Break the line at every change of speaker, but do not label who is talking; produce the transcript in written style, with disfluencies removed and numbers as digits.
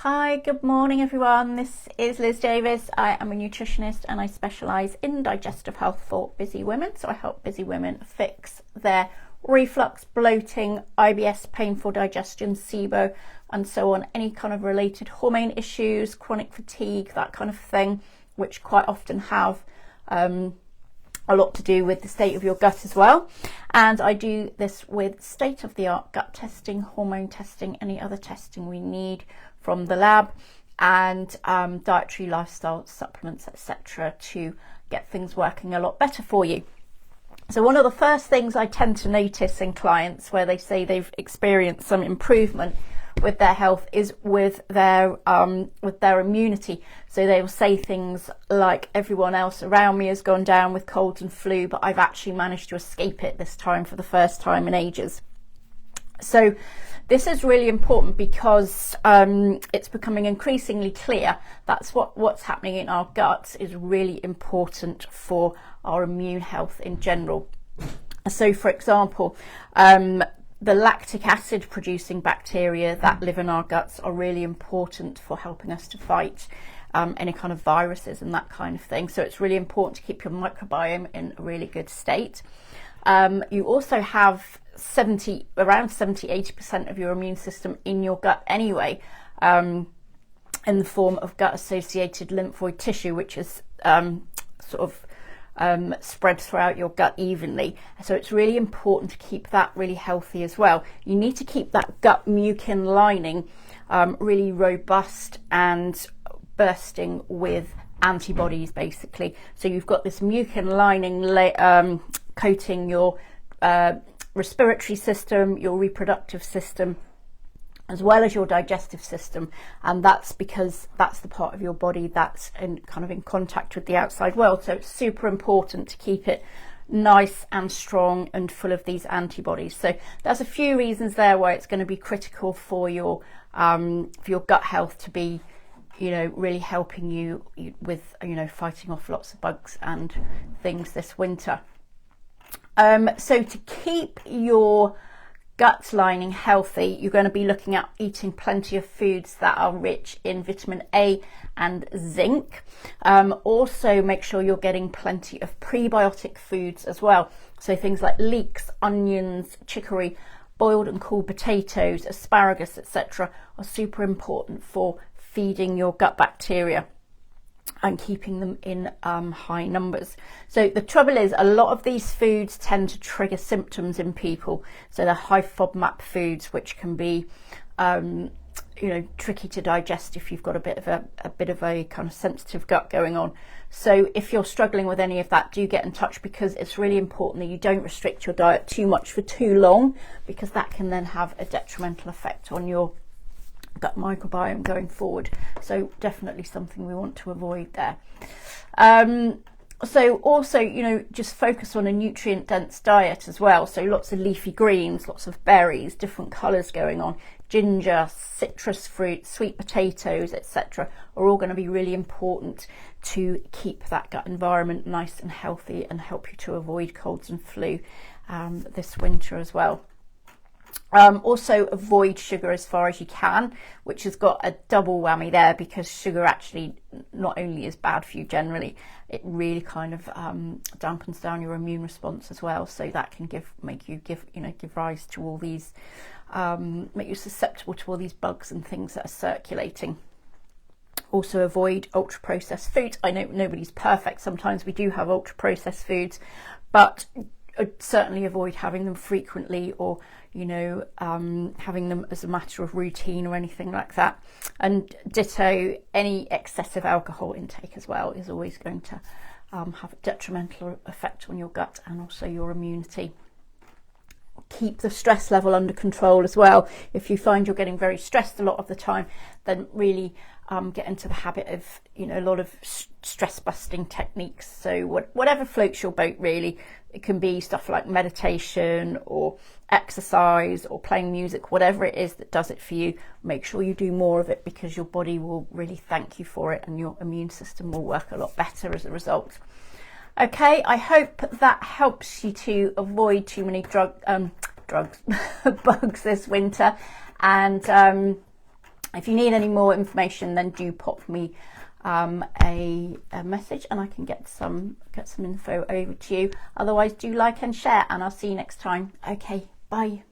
Hi, good morning everyone. This is Liz Davis. I am a nutritionist and I specialise in digestive health for busy women. So I help busy women fix their reflux, bloating, IBS, painful digestion, SIBO, and so on. Any kind of related hormone issues, chronic fatigue, that kind of thing, which quite often have a lot to do with the state of your gut as well. And I do this with state-of-the-art gut testing, hormone testing, any other testing we need from the lab, and dietary, lifestyle, supplements, etc. to get things working a lot better for you. So one of the first things I tend to notice in clients where they say they've experienced some improvement with their health is with their immunity. So they will say things like, everyone else around me has gone down with colds and flu, but I've actually managed to escape it this time for the first time in ages. So this is really important because it's becoming increasingly clear that's what's happening in our guts is really important for our immune health in general. So for example, the lactic acid producing bacteria that live in our guts are really important for helping us to fight any kind of viruses and that kind of thing. So it's really important to keep your microbiome in a really good state. You also have around 70-80% of your immune system in your gut anyway, in the form of gut associated lymphoid tissue, which is spread throughout your gut evenly. So it's really important to keep that really healthy as well. You need to keep that gut mucin lining really robust and bursting with antibodies, basically. So you've got this mucin lining coating your respiratory system, your reproductive system, as well as your digestive system, and that's because that's the part of your body that's in contact with the outside world. So it's super important to keep it nice and strong and full of these antibodies. So there's a few reasons there why it's going to be critical for your gut health to be, really helping you with, fighting off lots of bugs and things this winter. So to keep your gut lining healthy, you're going to be looking at eating plenty of foods that are rich in vitamin A and zinc. Also make sure you're getting plenty of prebiotic foods as well. So things like leeks, onions, chicory, boiled and cool potatoes, asparagus, etc. are super important for feeding your gut bacteria and keeping them in high numbers. So the trouble is, a lot of these foods tend to trigger symptoms in people. So they're high FODMAP foods, which can be tricky to digest if you've got a bit of a kind of sensitive gut going on. So if you're struggling with any of that, do get in touch, because it's really important that you don't restrict your diet too much for too long, because that can then have a detrimental effect on your gut microbiome going forward. So definitely something we want to avoid there. So also, just focus on a nutrient dense diet as well. So lots of leafy greens, lots of berries, different colours going on, ginger, citrus fruit, sweet potatoes, etc. are all going to be really important to keep that gut environment nice and healthy and help you to avoid colds and flu this winter as well. Also avoid sugar as far as you can, which has got a double whammy there, because sugar actually not only is bad for you generally, it really kind of dampens down your immune response as well. So that can make you give rise to all these, make you susceptible to all these bugs and things that are circulating. Also avoid ultra processed foods. I know nobody's perfect. Sometimes we do have ultra processed foods, but certainly avoid having them frequently, or having them as a matter of routine or anything like that. And ditto, any excessive alcohol intake as well is always going to have a detrimental effect on your gut and also your immunity. Keep the stress level under control as well. If you find you're getting very stressed a lot of the time, then really get into the habit of a lot of stress busting techniques. So whatever floats your boat, really. It can be stuff like meditation or exercise or playing music, whatever it is that does it for you. Make sure you do more of it, because your body will really thank you for it and your immune system will work a lot better as a result. Okay, I hope that helps you to avoid too many bugs this winter, and If you need any more information, then do pop me a message and I can get some info over to you. Otherwise, do like and share, and I'll see you next time. Okay, bye.